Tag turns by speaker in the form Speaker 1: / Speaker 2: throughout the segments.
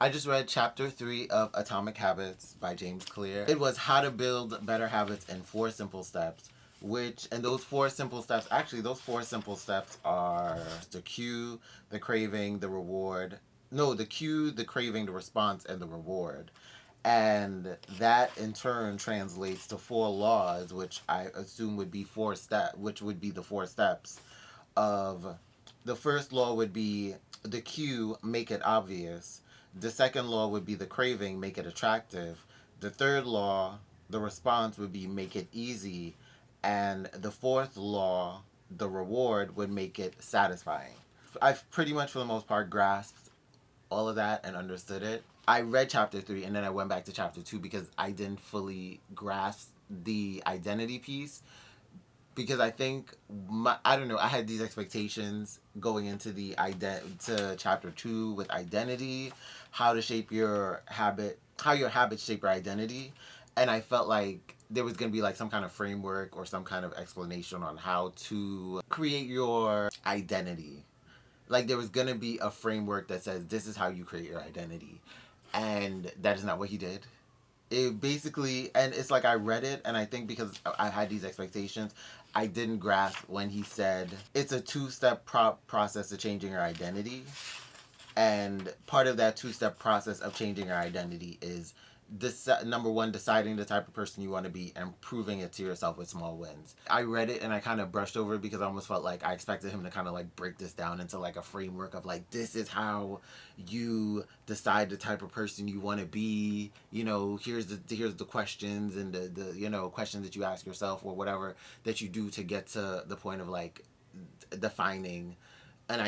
Speaker 1: I just read chapter 3 of Atomic Habits by James Clear. It was how to build better habits in 4 simple steps, and those 4 simple steps, actually, those 4 simple steps are the cue, the craving, the reward. No, the cue, the craving, the response, and the reward. And that in turn translates to 4 laws, which I assume would be which would be the 4 steps of the first law would be the cue, make it obvious. The second law would be the craving, make it attractive. The third law, the response, would be make it easy. And the fourth law, the reward, would make it satisfying. I've pretty much, for the most part, grasped all of that and understood it. I read chapter 3 and then I went back to chapter 2 because I didn't fully grasp the identity piece, because I think I don't know, I had these expectations going into to chapter 2 with identity, how to shape your habit, how your habits shape your identity, and I felt like there was going to be like some kind of framework or some kind of explanation on how to create your identity. Like there was going to be a framework that says this is how you create your identity, and that is not what he did. It basically, and it's like I read it and I think because I had these expectations, I didn't grasp when he said it's a two-step process of changing your identity. And part of that two-step process of changing your identity is number one, deciding the type of person you want to be and proving it to yourself with small wins. I read it and I kind of brushed over it because I almost felt like I expected him to kind of like break this down into like a framework of like, this is how you decide the type of person you want to be. You know, here's the questions and the questions that you ask yourself or whatever that you do to get to the point of like defining an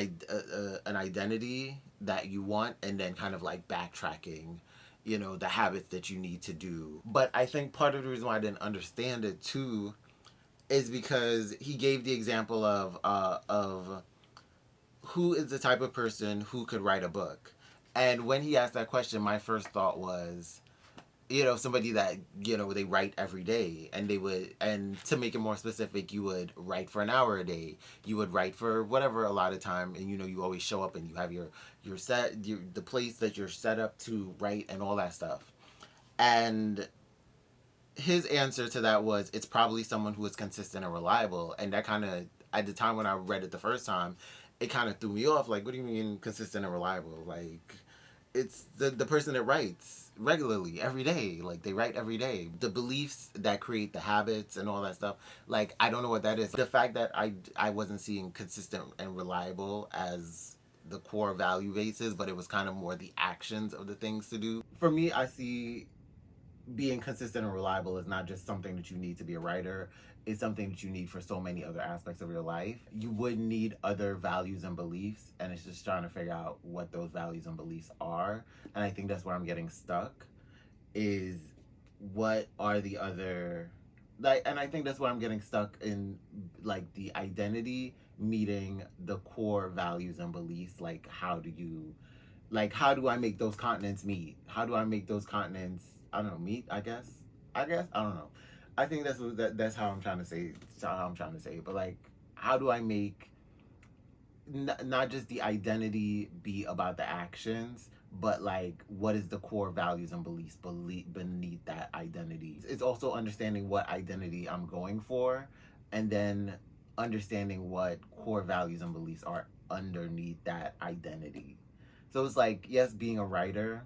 Speaker 1: identity that you want, and then kind of like backtracking, the habits that you need to do. But I think part of the reason why I didn't understand it too is because he gave the example of who is the type of person who could write a book. And when he asked that question, my first thought was, somebody that, they write every day, and and to make it more specific, you would write for an hour a day. You would write for whatever a lot of time, and you always show up and you have the place that you're set up to write and all that stuff. And his answer to that was, it's probably someone who is consistent and reliable. And that kind of, at the time when I read it the first time, it kind of threw me off. Like, what do you mean consistent and reliable? Like, it's the person that writes regularly every day. Like, they write every day. The beliefs that create the habits and all that stuff, like, I don't know what that is. The fact that I wasn't seeing consistent and reliable as the core value basis, but it was kind of more the actions of the things to do. For me, I see being consistent and reliable is not just something that you need to be a writer. It's something that you need for so many other aspects of your life. You would need other values and beliefs, and it's just trying to figure out what those values and beliefs are. And I think that's where I'm getting stuck, is what are the other, like, and I think that's where I'm getting stuck in, like, the identity meeting the core values and beliefs. Like, how do I make those continents meet? How do I make those continents, I don't know, meet, I guess? I don't know. I think that's how I'm trying to say, it. But like, how do I make not just the identity be about the actions, but like, what is the core values and beliefs beneath that identity? It's also understanding what identity I'm going for, and then understanding what core values and beliefs are underneath that identity. So it's like, yes, being a writer,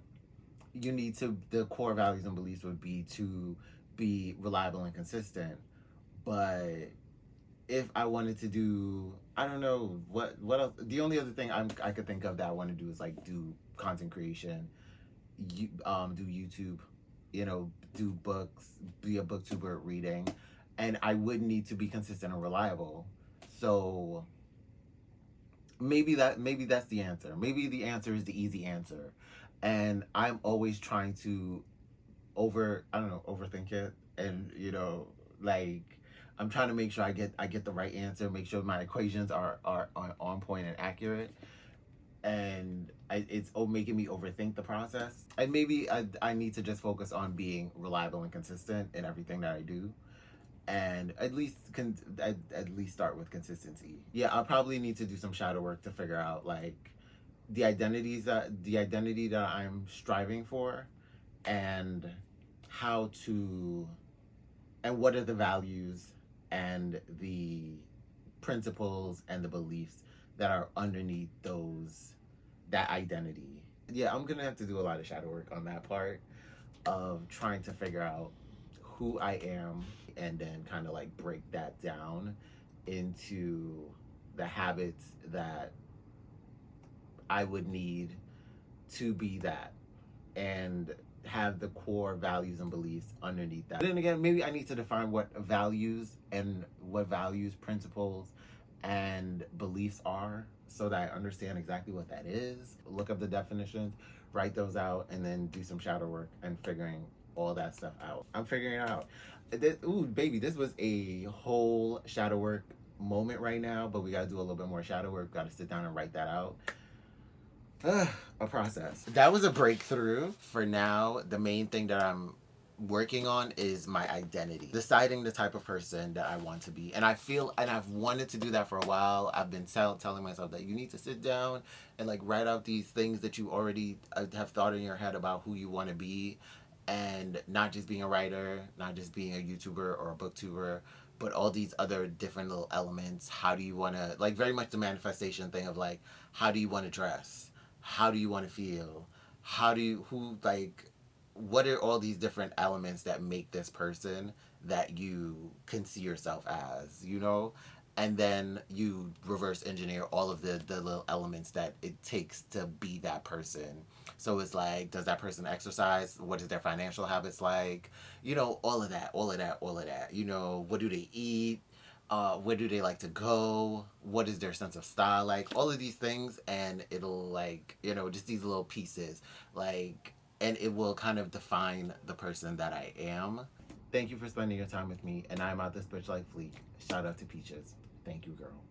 Speaker 1: the core values and beliefs would be to be reliable and consistent. But if I wanted to do, I don't know what else. The only other thing I could think of that I want to do is like do content creation, do YouTube, do books, be a booktuber reading, and I would need to be consistent and reliable. So maybe that's the answer. Maybe the answer is the easy answer, and I'm always trying to overthink it, and like, I'm trying to make sure I get the right answer, make sure my equations are on point and accurate, and it's making me overthink the process. And maybe I need to just focus on being reliable and consistent in everything that I do, and at least start with consistency. Yeah, I'll probably need to do some shadow work to figure out like the identity that I'm striving for, and how to and what are the values and the principles and the beliefs that are underneath that identity. Yeah, I'm gonna have to do a lot of shadow work on that part of trying to figure out who I am, and then kind of like break that down into the habits that I would need to be that, and have the core values and beliefs underneath that. But then again, maybe I need to define what values, principles, and beliefs are, so that I understand exactly what that is. Look up the definitions, write those out, and then do some shadow work and figuring all that stuff out. I'm figuring it out. Ooh, baby, this was a whole shadow work moment right now, but we gotta do a little bit more shadow work. Gotta sit down and write that out. A process. That was a breakthrough. For now, the main thing that I'm working on is my identity, deciding the type of person that I want to be. And I've wanted to do that for a while. I've been telling myself that you need to sit down and like write out these things that you already have thought in your head about who you want to be, and not just being a writer, not just being a YouTuber or a booktuber, but all these other different little elements. How do you want to, like, very much the manifestation thing of like, how do you want to dress? How do you want to feel? What are all these different elements that make this person that you can see yourself as, you know? And then you reverse engineer all of the little elements that it takes to be that person. So it's like, does that person exercise? What is their financial habits like? You know, all of that, all of that, all of that. You know, what do they eat? Where do they like to go? What is their sense of style like? All of these things, and it'll like, you know, just these little pieces, like, and it will kind of define the person that I am. Thank you for spending your time with me, and I'm out this bitch like Fleek. Shout out to Peaches. Thank you, girl.